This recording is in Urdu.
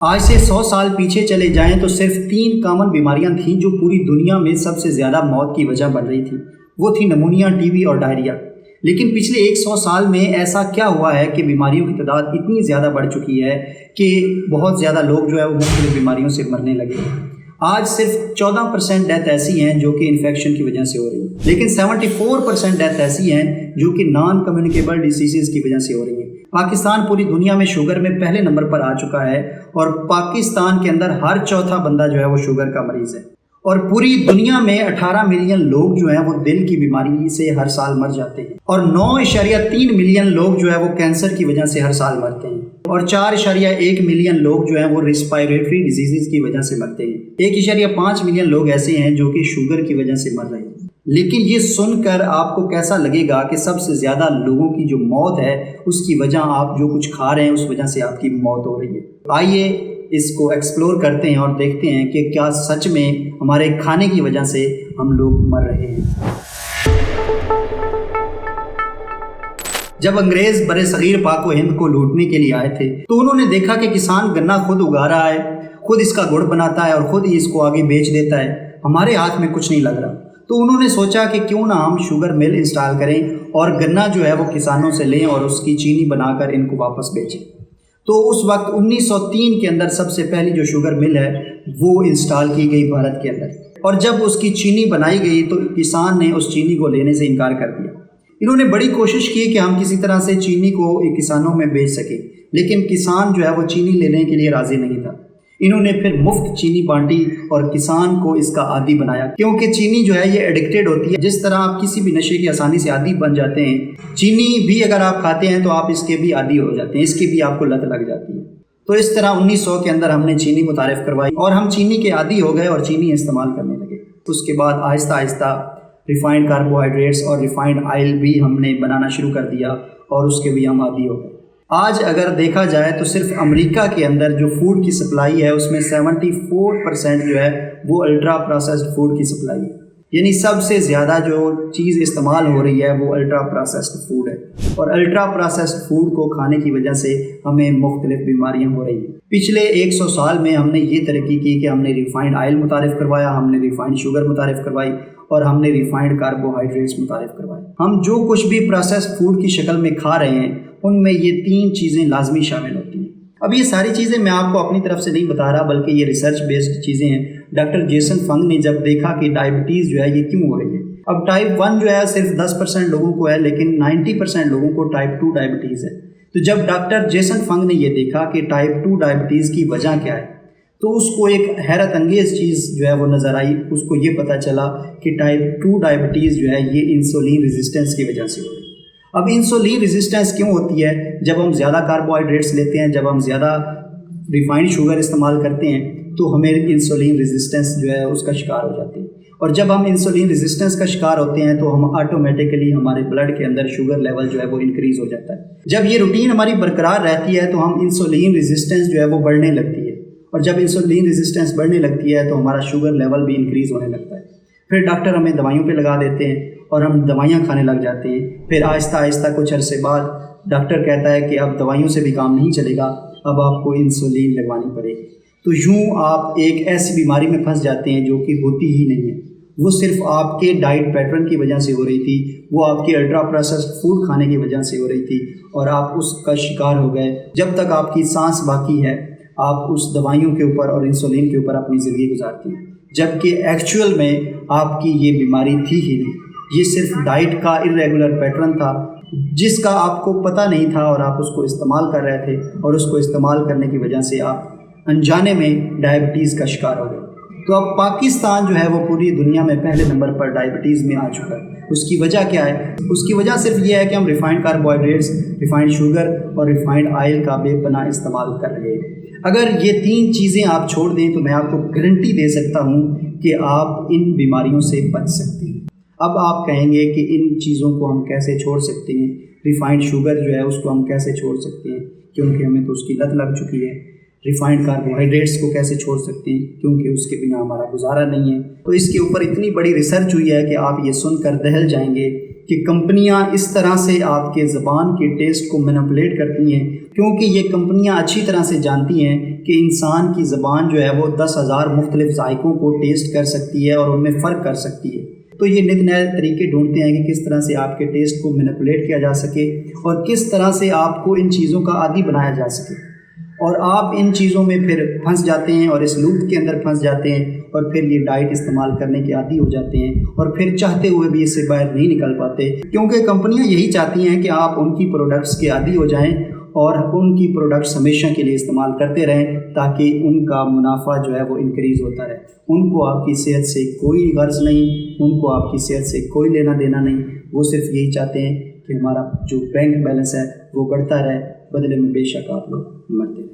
آج سے 100 سال پیچھے چلے جائیں تو صرف 3 کامن بیماریاں تھیں جو پوری دنیا میں سب سے زیادہ موت کی وجہ بن رہی تھی۔ وہ تھی نمونیا، ٹی بی اور ڈائریا۔ لیکن پچھلے 100 سال میں ایسا کیا ہوا ہے کہ بیماریوں کی تعداد اتنی زیادہ بڑھ چکی ہے کہ بہت زیادہ لوگ جو ہے وہ مختلف بیماریوں سے مرنے لگے۔ آج صرف 14% ڈیتھ ایسی ہیں جو کہ انفیکشن کی وجہ سے ہو رہی ہیں، لیکن 74% ڈیتھ ایسی ہیں جو کہ نان کمیونیکیبل ڈیزیزز کی وجہ سے ہو رہی ہیں۔ پاکستان پوری دنیا میں شوگر میں پہلے نمبر پر آ چکا ہے اور پاکستان کے اندر ہر چوتھا بندہ جو ہے وہ شوگر کا مریض ہے، اور پوری دنیا میں 18 ملین لوگ جو ہیں وہ دل کی بیماری سے ہر سال مر جاتے ہیں، اور 9.3 ملین لوگ جو ہے وہ کینسر کی وجہ سے ہر سال مرتے ہیں، اور 4.1 ملین لوگ جو ہیں وہ ریسپائریٹری ڈیزیزز کی وجہ سے مرتے ہیں۔ 1.5 ملین لوگ ایسے ہیں جو کہ شوگر کی وجہ سے مر رہے ہیں۔ لیکن یہ سن کر آپ کو کیسا لگے گا کہ سب سے زیادہ لوگوں کی جو موت ہے اس کی وجہ آپ جو کچھ کھا رہے ہیں اس وجہ سے آپ کی موت ہو رہی ہے۔ آئیے اس کو ایکسپلور کرتے ہیں اور دیکھتے ہیں کہ کیا سچ میں ہمارے کھانے کی وجہ سے ہم لوگ مر رہے ہیں۔ جب انگریز برِ صغیر پاک و ہند کو لوٹنے کے لیے آئے تھے تو انہوں نے دیکھا کہ کسان گنا خود اگا رہا ہے، خود اس کا گڑ بناتا ہے اور خود ہی اس کو آگے بیچ دیتا ہے، ہمارے ہاتھ میں کچھ نہیں لگ رہا۔ تو انہوں نے سوچا کہ کیوں نہ ہم شوگر مل انسٹال کریں اور گنا جو ہے وہ کسانوں سے لیں اور اس کی چینی بنا کر ان کو واپس بیچیں۔ تو اس وقت 1903 کے اندر سب سے پہلی جو شوگر مل ہے وہ انسٹال کی گئی بھارت کے اندر، اور جب اس کی چینی بنائی گئی تو کسان نے اس چینی کو لینے سے انکار کر دیا۔ انہوں نے بڑی کوشش کی کہ ہم کسی طرح سے چینی کو کسانوں میں بیچ سکیں، لیکن کسان جو ہے وہ چینی لینے کے لیے راضی نہیں تھا۔ انہوں نے پھر مفت چینی بانٹی اور کسان کو اس کا عادی بنایا، کیونکہ چینی جو ہے یہ ایڈکٹیڈ ہوتی ہے۔ جس طرح آپ کسی بھی نشے کی آسانی سے عادی بن جاتے ہیں، چینی بھی اگر آپ کھاتے ہیں تو آپ اس کے بھی عادی ہو جاتے ہیں، اس کی بھی آپ کو لت لگ جاتی ہے۔ تو اس طرح 1900 کے اندر ہم نے چینی متعارف کروائی اور ہم چینی کے عادی ہو گئے اور چینی استعمال کرنے لگے۔ اس کے بعد آہستہ آہستہ ریفائنڈ کاربوہائیڈریٹس اور ریفائنڈ آئل بھی ہم نے بنانا شروع کر دیا اور اس کے بھی ہم عادی ہو گئے۔ آج اگر دیکھا جائے تو صرف امریکہ کے اندر جو فوڈ کی سپلائی ہے اس میں 74% جو ہے وہ الٹرا پروسیسڈ فوڈ کی سپلائی ہے، یعنی سب سے زیادہ جو چیز استعمال ہو رہی ہے وہ الٹرا پروسیسڈ فوڈ ہے، اور الٹرا پروسیسڈ فوڈ کو کھانے کی وجہ سے ہمیں مختلف بیماریاں ہو رہی ہیں۔ پچھلے 100 سال میں ہم نے یہ ترقی کی کہ ہم نے ریفائنڈ آئل متعارف کروایا، ہم نے ریفائنڈ شوگر متعارف کروائی اور ہم نے ریفائنڈ کاربوہائیڈریٹس متعارف کروائے۔ ہم جو کچھ بھی پروسیسڈ فوڈ کی شکل میں کھا رہے ہیں ان میں یہ 3 چیزیں لازمی شامل ہوتی ہیں۔ اب یہ ساری چیزیں میں آپ کو اپنی طرف سے نہیں بتا رہا بلکہ یہ ریسرچ بیسڈ چیزیں ہیں۔ ڈاکٹر جیسن فنگ نے جب دیکھا کہ ڈائبٹیز جو ہے یہ کیوں ہو رہی ہے، اب ٹائپ 1 جو ہے صرف 10% لوگوں کو ہے لیکن 90% لوگوں کو ٹائپ 2 ڈائبٹیز ہے۔ تو جب ڈاکٹر جیسن فنگ نے یہ دیکھا کہ ٹائپ 2 ڈائبٹیز کی وجہ کیا ہے تو اس کو ایک حیرت انگیز چیز جو ہے وہ نظر آئی۔ اس کو یہ پتہ چلا کہ ٹائپ 2 ڈائبٹیز جو ہے یہ انسولین ریزسٹنس کی وجہ سے ہو رہی ہے۔ اب انسولین ریزسٹنس کیوں ہوتی ہے؟ جب ہم زیادہ کاربوہائیڈریٹس لیتے ہیں، جب ہم زیادہ ریفائنڈ شوگر استعمال کرتے ہیں تو ہمیں انسولین ریزسٹنس جو ہے اس کا شکار ہو جاتے ہیں، اور جب ہم انسولین ریزسٹنس کا شکار ہوتے ہیں تو ہم آٹومیٹیکلی ہمارے بلڈ کے اندر شوگر لیول جو ہے وہ انکریز ہو جاتا ہے۔ جب یہ روٹین ہماری برقرار رہتی ہے تو ہم انسولین ریزسٹنس جو ہے وہ بڑھنے لگتی ہے، اور جب انسولین ریزسٹنس بڑھنے لگتی ہے تو ہمارا شوگر لیول بھی انکریز ہونے لگتا ہے۔ پھر ڈاکٹر ہمیں دوائیوں پہ لگا دیتے ہیں اور ہم دوائیاں کھانے لگ جاتے ہیں۔ پھر آہستہ آہستہ کچھ عرصے بعد ڈاکٹر کہتا ہے کہ اب دوائیوں سے بھی کام نہیں چلے گا، اب آپ کو انسولین لگوانی پڑے گی۔ تو یوں آپ ایک ایسی بیماری میں پھنس جاتے ہیں جو کہ ہوتی ہی نہیں ہے، وہ صرف آپ کے ڈائٹ پیٹرن کی وجہ سے ہو رہی تھی، وہ آپ کے الٹرا پروسیسڈ فوڈ کھانے کی وجہ سے ہو رہی تھی، اور آپ اس کا شکار ہو گئے۔ جب تک آپ کی سانس باقی ہے آپ اس دوائیوں کے اوپر اور انسولین کے اوپر اپنی زندگی گزارتی ہیں، جبکہ ایکچوئل میں آپ کی یہ بیماری تھی ہی نہیں، یہ صرف ڈائٹ کا ارریگولر پیٹرن تھا جس کا آپ کو پتہ نہیں تھا اور آپ اس کو استعمال کر رہے تھے، اور اس کو استعمال کرنے کی وجہ سے آپ انجانے میں ڈائبٹیز کا شکار ہو گئے۔ تو اب پاکستان جو ہے وہ پوری دنیا میں پہلے نمبر پر ڈائبٹیز میں آ چکا ہے۔ اس کی وجہ کیا ہے؟ اس کی وجہ صرف یہ ہے کہ ہم ریفائنڈ کاربوہائیڈریٹس، ریفائنڈ شوگر اور ریفائنڈ آئل کا بے پناہ استعمال کر رہے ہیں۔ اگر یہ 3 چیزیں آپ چھوڑ دیں تو میں آپ کو گارنٹی دے سکتا ہوں کہ آپ ان بیماریوں سے بچ سکتے ہیں۔ اب آپ کہیں گے کہ ان چیزوں کو ہم کیسے چھوڑ سکتے ہیں؟ ریفائنڈ شوگر جو ہے اس کو ہم کیسے چھوڑ سکتے ہیں کیونکہ ہمیں تو اس کی لت لگ چکی ہے۔ ریفائنڈ کاربوہائیڈریٹس کو کیسے چھوڑ سکتے ہیں کیونکہ اس کے بنا ہمارا گزارا نہیں ہے۔ تو اس کے اوپر اتنی بڑی ریسرچ ہوئی ہے کہ آپ یہ سن کر دہل جائیں گے کہ کمپنیاں اس طرح سے آپ کے زبان کے ٹیسٹ کو مینپولیٹ کرتی ہیں، کیونکہ یہ کمپنیاں اچھی طرح سے جانتی ہیں کہ انسان کی زبان جو ہے وہ 10,000 مختلف ذائقوں کو ٹیسٹ کر سکتی ہے اور ان میں فرق کر سکتی ہے. تو یہ نت نئے طریقے ڈھونڈتے ہیں کہ کس طرح سے آپ کے ٹیسٹ کو مینیپولیٹ کیا جا سکے اور کس طرح سے آپ کو ان چیزوں کا عادی بنایا جا سکے. اور آپ ان چیزوں میں پھر پھنس جاتے ہیں اور اس لوپ کے اندر پھنس جاتے ہیں اور پھر یہ ڈائٹ استعمال کرنے کے عادی ہو جاتے ہیں اور پھر چاہتے ہوئے بھی اس سے باہر نہیں نکل پاتے، کیونکہ کمپنیاں یہی چاہتی ہیں کہ آپ ان کی پروڈکٹس کے عادی ہو جائیں اور ان کی پروڈکٹس ہمیشہ کے لیے استعمال کرتے رہیں تاکہ ان کا منافع جو ہے وہ انکریز ہوتا رہے. ان کو آپ کی صحت سے کوئی غرض نہیں، ان کو آپ کی صحت سے کوئی لینا دینا نہیں. وہ صرف یہی چاہتے ہیں کہ ہمارا جو بینک بیلنس ہے وہ بڑھتا رہے، بدلے میں بے شک آپ لوگ مرتے ہیں.